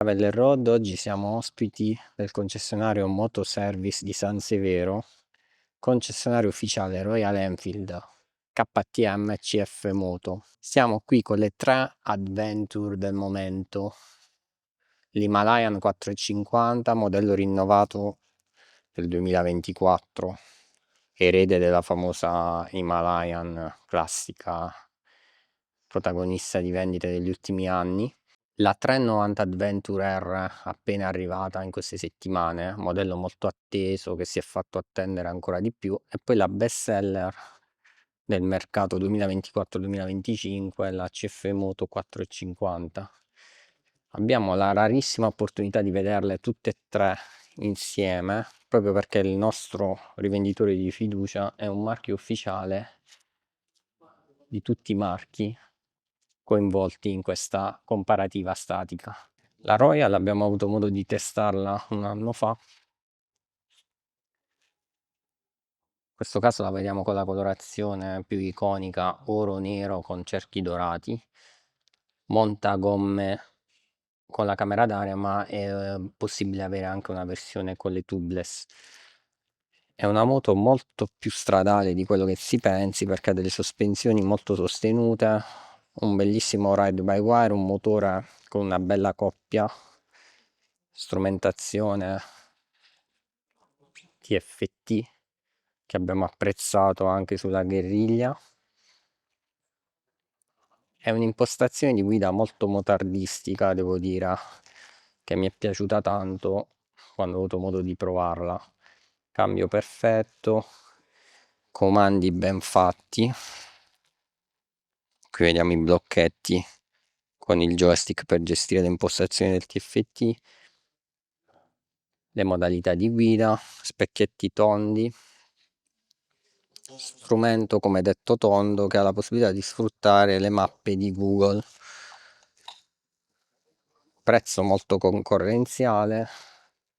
Valley Road, oggi siamo ospiti del concessionario Motoservice di San Severo, concessionario ufficiale Royal Enfield, KTM e CF Moto. Siamo qui con le tre adventure del momento: l'Himalayan 450, modello rinnovato del 2024, erede della famosa Himalayan classica, protagonista di vendite degli ultimi anni. La 390 Adventure R appena arrivata in queste settimane, modello molto atteso che si è fatto attendere ancora di più, e poi la best seller del mercato 2024-2025, la CF Moto 450. Abbiamo la rarissima opportunità di vederle tutte e tre insieme, proprio perché il nostro rivenditore di fiducia è un marchio ufficiale di tutti i marchi coinvolti in questa comparativa statica. La Royal abbiamo avuto modo di testarla un anno fa. In questo caso la vediamo con la colorazione più iconica oro-nero con cerchi dorati. Montagomme con la camera d'aria, ma è possibile avere anche una versione con le tubeless. È una moto molto più stradale di quello che si pensi, perché ha delle sospensioni molto sostenute, un bellissimo ride by wire, un motore con una bella coppia, strumentazione TFT che abbiamo apprezzato anche sulla Guerriglia. È un'impostazione di guida molto motardistica, devo dire, che mi è piaciuta tanto quando ho avuto modo di provarla. Cambio perfetto, comandi ben fatti. Qui vediamo i blocchetti con il joystick per gestire le impostazioni del TFT, le modalità di guida, specchietti tondi, strumento come detto tondo che ha la possibilità di sfruttare le mappe di Google. Prezzo molto concorrenziale.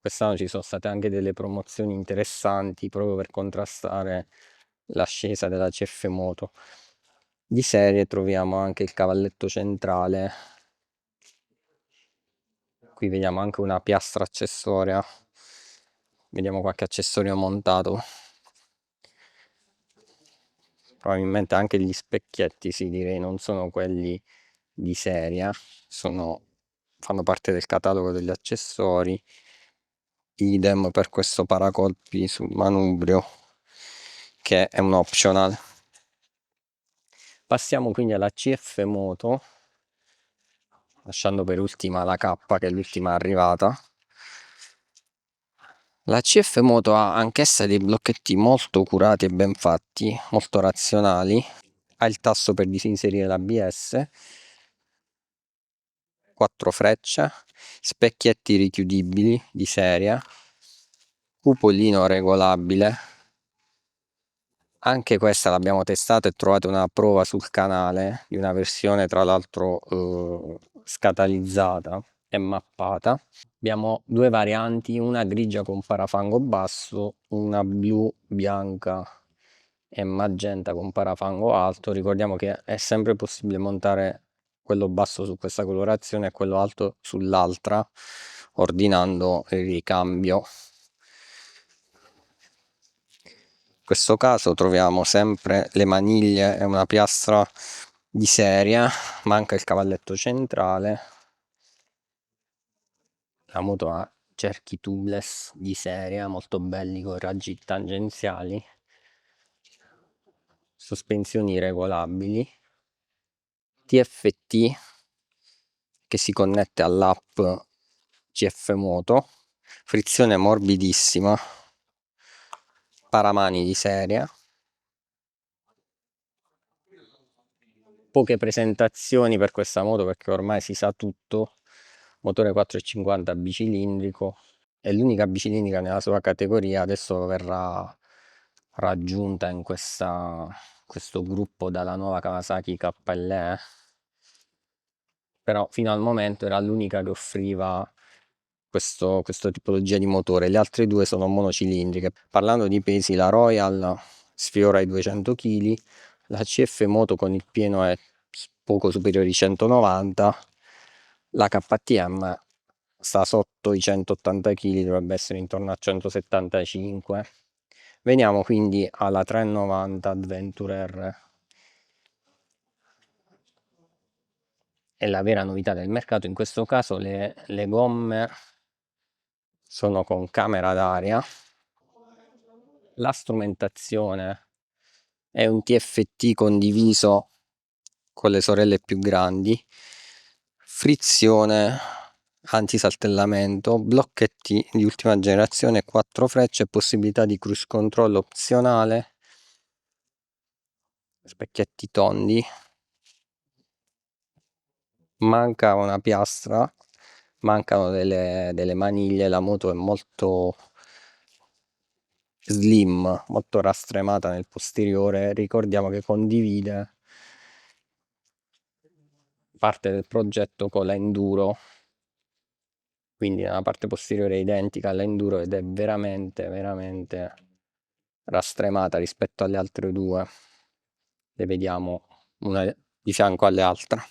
Quest'anno ci sono state anche delle promozioni interessanti proprio per contrastare l'ascesa della CF Moto. Di serie troviamo anche il cavalletto centrale. Qui vediamo anche una piastra accessoria, vediamo qualche accessorio montato. Probabilmente anche gli specchietti, sì, direi non sono quelli di serie, fanno parte del catalogo degli accessori. Idem per questo paracolpi sul manubrio, che è un optional. Passiamo quindi alla CF Moto, lasciando per ultima la K, che è l'ultima arrivata. La CF Moto ha anch'essa dei blocchetti molto curati e ben fatti, molto razionali. Ha il tasto per disinserire l'ABS, 4 frecce, specchietti richiudibili di serie, cupolino regolabile. Anche questa l'abbiamo testata e trovate una prova sul canale di una versione tra l'altro scatalizzata e mappata. Abbiamo due varianti, una grigia con parafango basso, una blu, bianca e magenta con parafango alto. Ricordiamo che è sempre possibile montare quello basso su questa colorazione e quello alto sull'altra, ordinando il ricambio. In questo caso troviamo sempre le maniglie e una piastra di serie, manca il cavalletto centrale. La moto ha cerchi tubeless di serie molto belli con raggi tangenziali, sospensioni regolabili, TFT che si connette all'app CF Moto, frizione morbidissima, paramani di serie. Poche presentazioni per questa moto perché ormai si sa tutto. Motore 450 bicilindrico, è l'unica bicilindrica nella sua categoria, adesso verrà raggiunta in questo gruppo dalla nuova Kawasaki KLE, però fino al momento era l'unica che offriva questa tipologia di motore. Le altre due sono monocilindriche. Parlando di pesi, la Royal sfiora i 200 kg, la CF Moto con il pieno è poco superiore ai 190, la KTM sta sotto i 180 kg, dovrebbe essere intorno a 175. Veniamo quindi alla 390 Adventure R. È la vera novità del mercato. In questo caso le gomme sono con camera d'aria. La strumentazione è un TFT condiviso con le sorelle più grandi, frizione antisaltellamento, blocchetti di ultima generazione, 4 frecce, possibilità di cruise control opzionale, specchietti tondi. Manca una piastra, mancano delle maniglie, la moto è molto slim, molto rastremata nel posteriore. Ricordiamo che condivide parte del progetto con la Enduro, quindi la parte posteriore è identica all'Enduro ed è veramente rastremata rispetto alle altre due. Le vediamo una di fianco alle altre.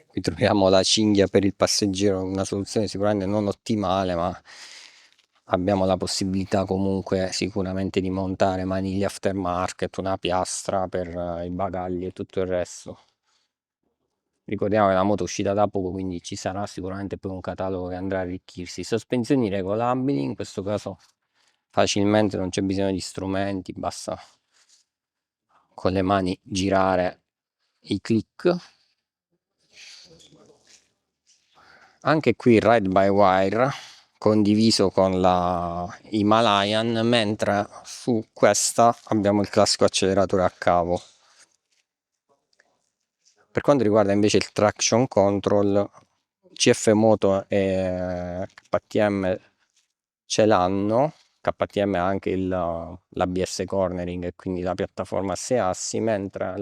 Qui troviamo la cinghia per il passeggero, una soluzione sicuramente non ottimale, ma abbiamo la possibilità comunque sicuramente di montare maniglie aftermarket, una piastra per i bagagli e tutto il resto. Ricordiamo che la moto è uscita da poco, quindi ci sarà sicuramente poi un catalogo che andrà a arricchirsi. Sospensioni regolabili, in questo caso facilmente, non c'è bisogno di strumenti, basta con le mani girare i click. Anche qui ride by wire condiviso con la Himalayan, mentre su questa abbiamo il classico acceleratore a cavo. Per quanto riguarda invece il traction control, CF Moto e KTM ce l'hanno. KTM ha anche l'ABS cornering e quindi la piattaforma a 6 assi, mentre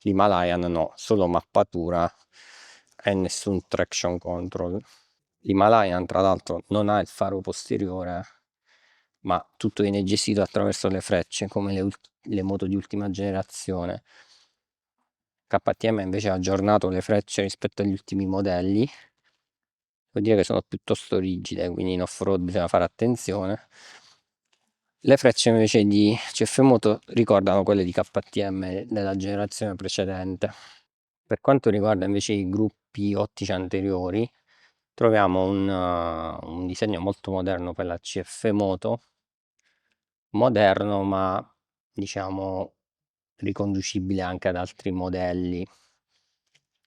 l'Himalayan no, solo mappatura e nessun traction control. L'Himalayan tra l'altro non ha il faro posteriore, ma tutto viene gestito attraverso le frecce come le moto di ultima generazione. KTM invece ha aggiornato le frecce rispetto agli ultimi modelli, vuol dire che sono piuttosto rigide, quindi in off-road bisogna fare attenzione. Le frecce invece di CF Moto ricordano quelle di KTM della generazione precedente. Per quanto riguarda invece i gruppi ottici anteriori, troviamo un disegno molto moderno per la CF Moto, moderno ma diciamo riconducibile anche ad altri modelli.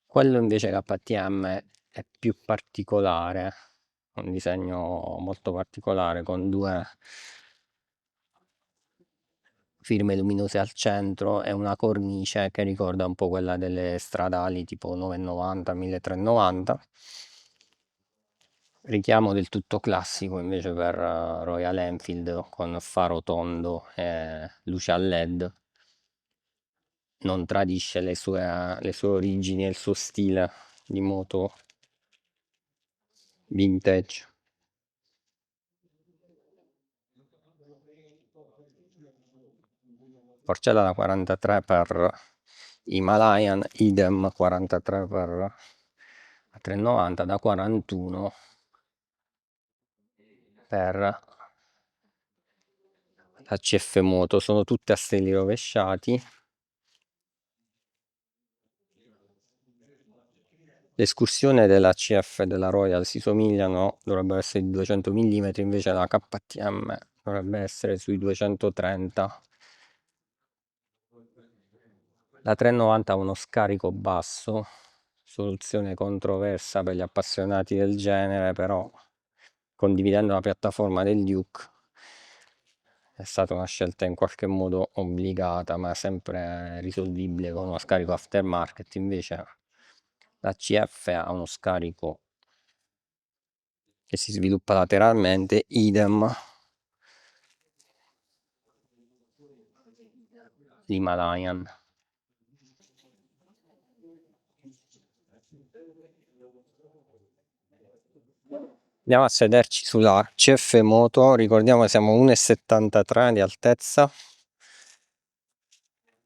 Quello invece KTM è più particolare, un disegno molto particolare con due firme luminose al centro e una cornice che ricorda un po' quella delle stradali tipo 990, 1390. Richiamo del tutto classico invece per Royal Enfield con faro tondo e luce a LED. Non tradisce le sue origini e il suo stile di moto vintage. Porcella da 43 per Himalayan, idem 43 per 390, da 41 per la CF Moto. Sono tutte a steli rovesciati. L'escursione della CF e della Royal si somigliano, dovrebbero essere di 200 mm, invece la KTM dovrebbe essere sui 230. La 390 ha uno scarico basso, soluzione controversa per gli appassionati del genere, però condividendo la piattaforma del Duke è stata una scelta in qualche modo obbligata, ma sempre risolvibile con uno scarico aftermarket. Invece la CF ha uno scarico che si sviluppa lateralmente, idem l'Himalayan. Andiamo a sederci sulla CF Moto, ricordiamo che siamo 1,73 di altezza,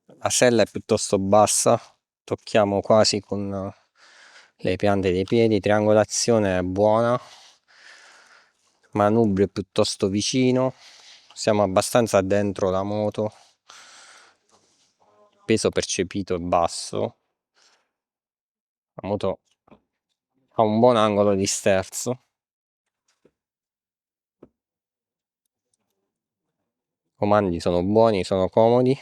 la sella è piuttosto bassa, tocchiamo quasi con le piante dei piedi, triangolazione è buona, manubrio piuttosto vicino, siamo abbastanza dentro la moto, peso percepito è basso, la moto ha un buon angolo di sterzo, i comandi sono buoni, sono comodi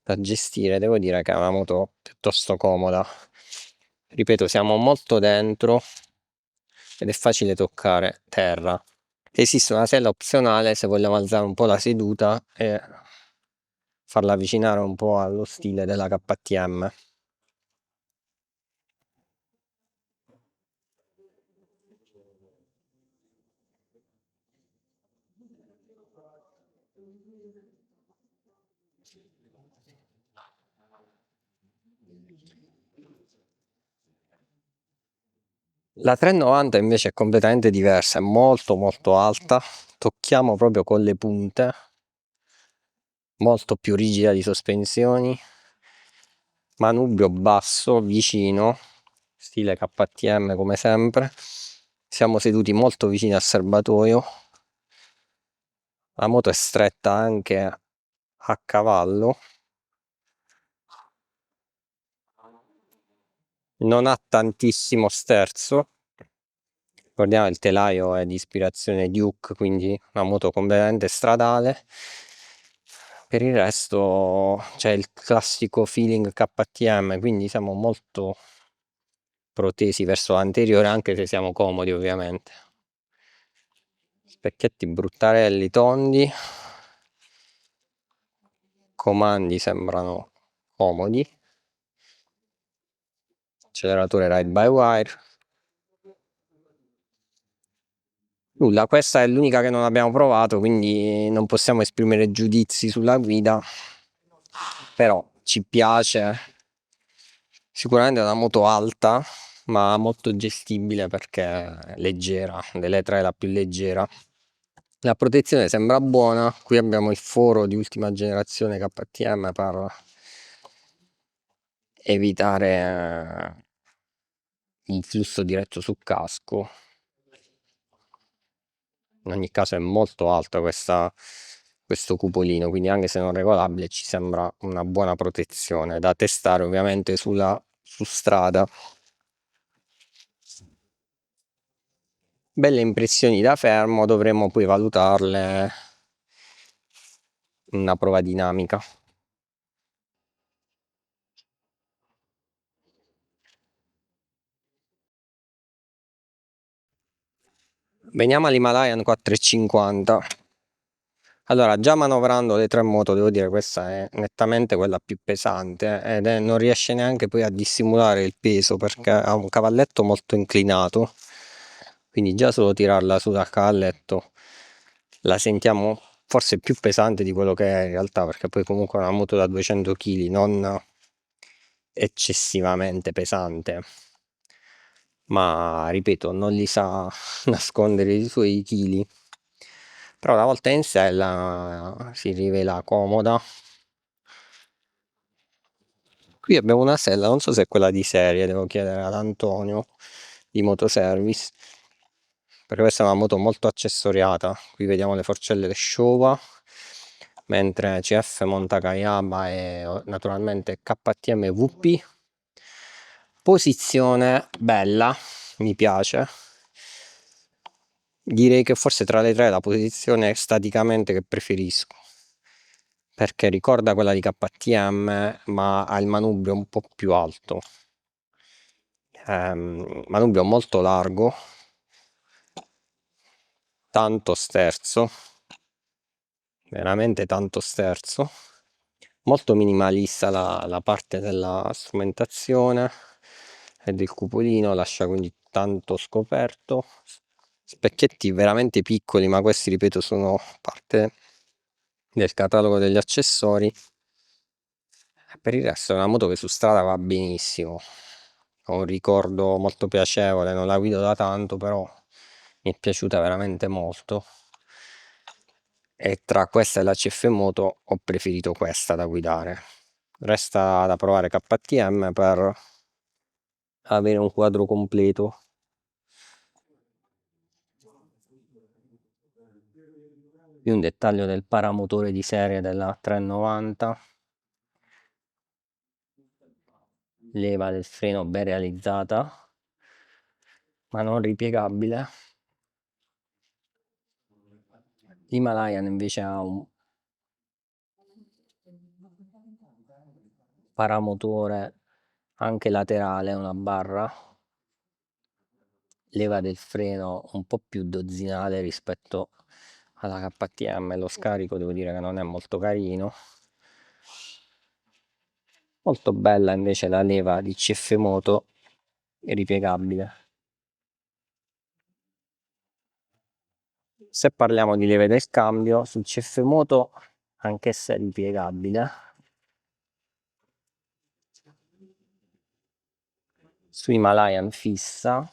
da gestire, devo dire che è una moto piuttosto comoda. Ripeto, siamo molto dentro ed è facile toccare terra. Esiste una sella opzionale se vogliamo alzare un po' la seduta e farla avvicinare un po' allo stile della KTM. La 390 invece è completamente diversa, è molto alta, tocchiamo proprio con le punte, molto più rigida di sospensioni, manubrio basso, vicino, stile KTM come sempre, siamo seduti molto vicini al serbatoio, la moto è stretta anche a cavallo, non ha tantissimo sterzo, ricordiamo il telaio è di ispirazione Duke, quindi una moto completamente stradale. Per il resto c'è il classico feeling KTM, quindi siamo molto protesi verso l'anteriore, anche se siamo comodi ovviamente. Specchietti bruttarelli tondi, comandi sembrano comodi, acceleratore ride by wire. Nulla, questa è l'unica che non abbiamo provato, quindi non possiamo esprimere giudizi sulla guida, però ci piace. Sicuramente è una moto alta, ma molto gestibile perché è leggera, delle tre la più leggera. La protezione sembra buona, qui abbiamo il foro di ultima generazione KTM per evitare un flusso diretto sul casco. In ogni caso è molto alta questo cupolino, quindi anche se non regolabile ci sembra una buona protezione da testare ovviamente su strada. Belle impressioni da fermo, dovremmo poi valutarle in una prova dinamica. Veniamo all'Himalayan 450. Allora, già manovrando le tre moto, devo dire questa è nettamente quella più pesante ed non riesce neanche poi a dissimulare il peso perché ha un cavalletto molto inclinato, quindi già solo tirarla su dal cavalletto la sentiamo forse più pesante di quello che è in realtà, perché poi comunque è una moto da 200 kg, non eccessivamente pesante, ma ripeto, non li sa nascondere i suoi chili. Però una volta in sella si rivela comoda. Qui abbiamo una sella, non so se è quella di serie, devo chiedere ad Antonio di Motoservice, perché questa è una moto molto accessoriata. Qui vediamo le forcelle Showa, mentre CF Montakayama e naturalmente KTM VP. Posizione bella, mi piace. Direi che forse tra le tre è la posizione staticamente che preferisco, perché ricorda quella di KTM ma ha il manubrio un po' più alto, manubrio molto largo, tanto sterzo, veramente tanto sterzo, molto minimalista la parte della strumentazione e del cupolino, lascia quindi tanto scoperto, specchietti veramente piccoli, ma questi ripeto sono parte del catalogo degli accessori. Per il resto è una moto che su strada va benissimo, ho un ricordo molto piacevole, non la guido da tanto però mi è piaciuta veramente molto, e tra questa e la CF Moto ho preferito questa da guidare. Resta da provare KTM per avere un quadro completo. Qui un dettaglio del paramotore di serie della 390, leva del freno ben realizzata ma non ripiegabile. L'Himalayan invece ha un paramotore anche laterale, una barra, leva del freno un po' più dozzinale rispetto alla KTM. Lo scarico devo dire che non è molto carino. Molto bella invece la leva di CF Moto ripiegabile. Se parliamo di leve del cambio, sul CF Moto anch'essa è ripiegabile. Su Himalayan fissa,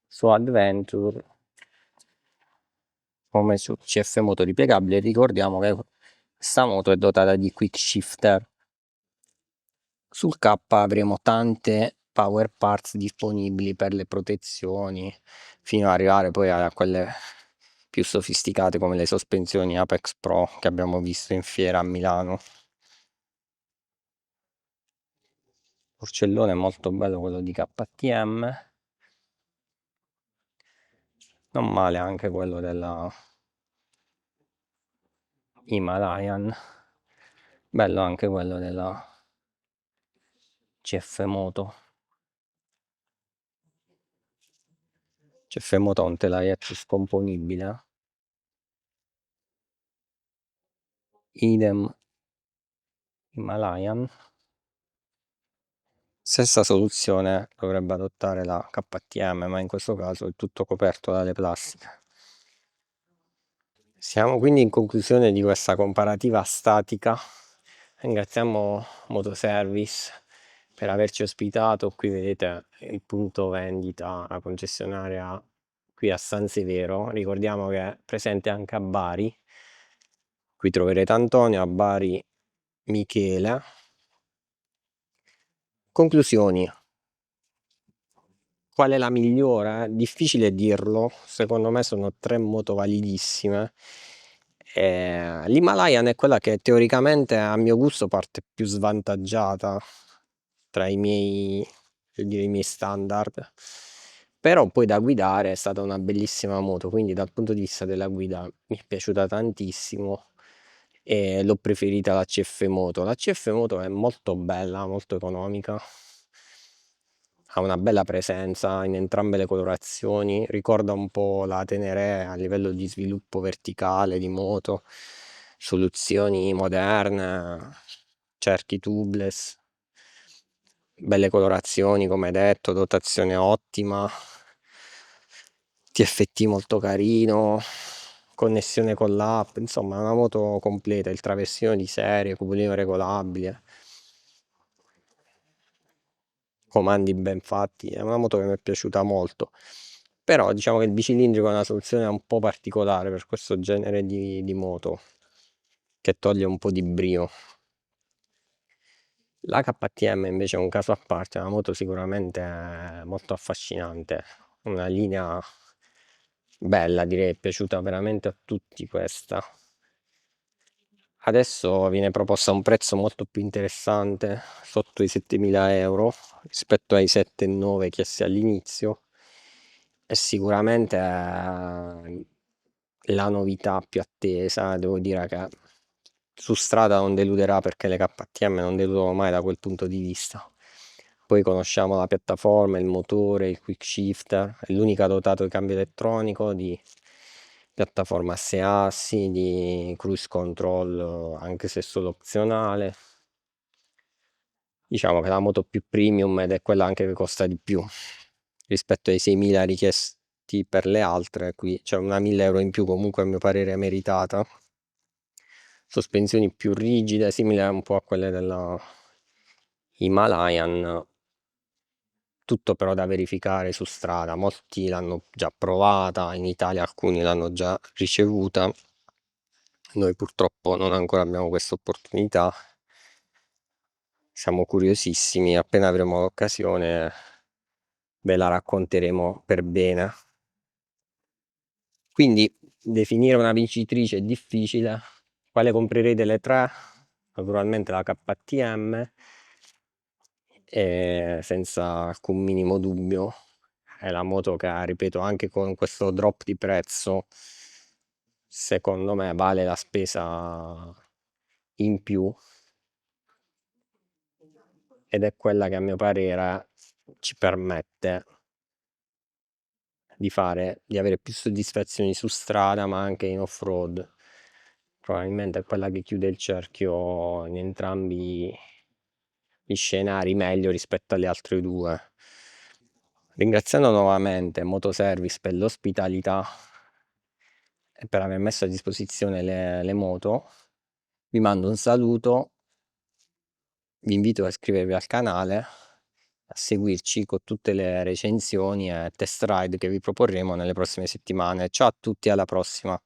su Adventure come su CF Moto ripiegabile. Ricordiamo che questa moto è dotata di quick shifter. Sul K avremo tante power parts disponibili per le protezioni, fino ad arrivare poi a quelle più sofisticate come le sospensioni Apex Pro che abbiamo visto in fiera a Milano. Porcellone molto bello quello di KTM, non male anche quello della Himalayan, bello anche quello della CF Moto. CF Moto ha un telaietto scomponibile, idem Himalayan. Stessa soluzione dovrebbe adottare la KTM, ma in questo caso è tutto coperto dalle plastiche. Siamo quindi in conclusione di questa comparativa statica. Ringraziamo Motoservice per averci ospitato. Qui vedete il punto vendita, la concessionaria qui a San Severo. Ricordiamo che è presente anche a Bari. Qui troverete Antonio, a Bari Michele. Conclusioni. Qual è la migliore? Difficile dirlo, secondo me sono tre moto validissime. L'Himalayan è quella che teoricamente a mio gusto parte più svantaggiata tra i miei standard, però poi da guidare è stata una bellissima moto, quindi dal punto di vista della guida mi è piaciuta tantissimo e l'ho preferita la CF Moto. La CF Moto è molto bella, molto economica, ha una bella presenza in entrambe le colorazioni, ricorda un po' la Tenere a livello di sviluppo verticale di moto, soluzioni moderne, cerchi tubeless, belle colorazioni come detto, dotazione ottima, TFT molto carino, connessione con l'app, insomma è una moto completa, il traversino di serie, cupolino regolabile, comandi ben fatti, è una moto che mi è piaciuta molto. Però diciamo che il bicilindrico è una soluzione un po' particolare per questo genere di moto, che toglie un po' di brio. La KTM invece è un caso a parte, è una moto sicuramente molto affascinante, una linea bella, direi, è piaciuta veramente a tutti questa. Adesso viene proposto a un prezzo molto più interessante, sotto i 7.000 euro rispetto ai 7,9 chiesti all'inizio. È sicuramente la novità più attesa. Devo dire che su strada non deluderà, perché le KTM non deludono mai da quel punto di vista. Poi conosciamo la piattaforma, il motore, il quick shifter, è l'unica dotato di cambio elettronico, di piattaforma 6 assi, di cruise control anche se solo opzionale. Diciamo che la moto più premium, ed è quella anche che costa di più rispetto ai 6.000 richiesti per le altre. Qui c'è una 1.000 euro in più, comunque a mio parere meritata. Sospensioni più rigide, simili un po' a quelle della Himalayan, tutto però da verificare su strada. Molti l'hanno già provata, in Italia alcuni l'hanno già ricevuta, noi purtroppo non ancora abbiamo questa opportunità. siamo curiosissimi, appena avremo l'occasione ve la racconteremo per bene. Quindi definire una vincitrice è difficile. Quale comprerei delle tre? Naturalmente la KTM, e senza alcun minimo dubbio è la moto che, ripeto, anche con questo drop di prezzo, secondo me vale la spesa in più, ed è quella che a mio parere ci permette di avere più soddisfazioni su strada, ma anche in off-road. Probabilmente è quella che chiude il cerchio in entrambi gli scenari meglio rispetto alle altre due. Ringraziando nuovamente Motoservice per l'ospitalità e per aver messo a disposizione le moto, vi mando un saluto, vi invito a iscrivervi al canale, a seguirci con tutte le recensioni e test ride che vi proporremo nelle prossime settimane. Ciao a tutti, alla prossima!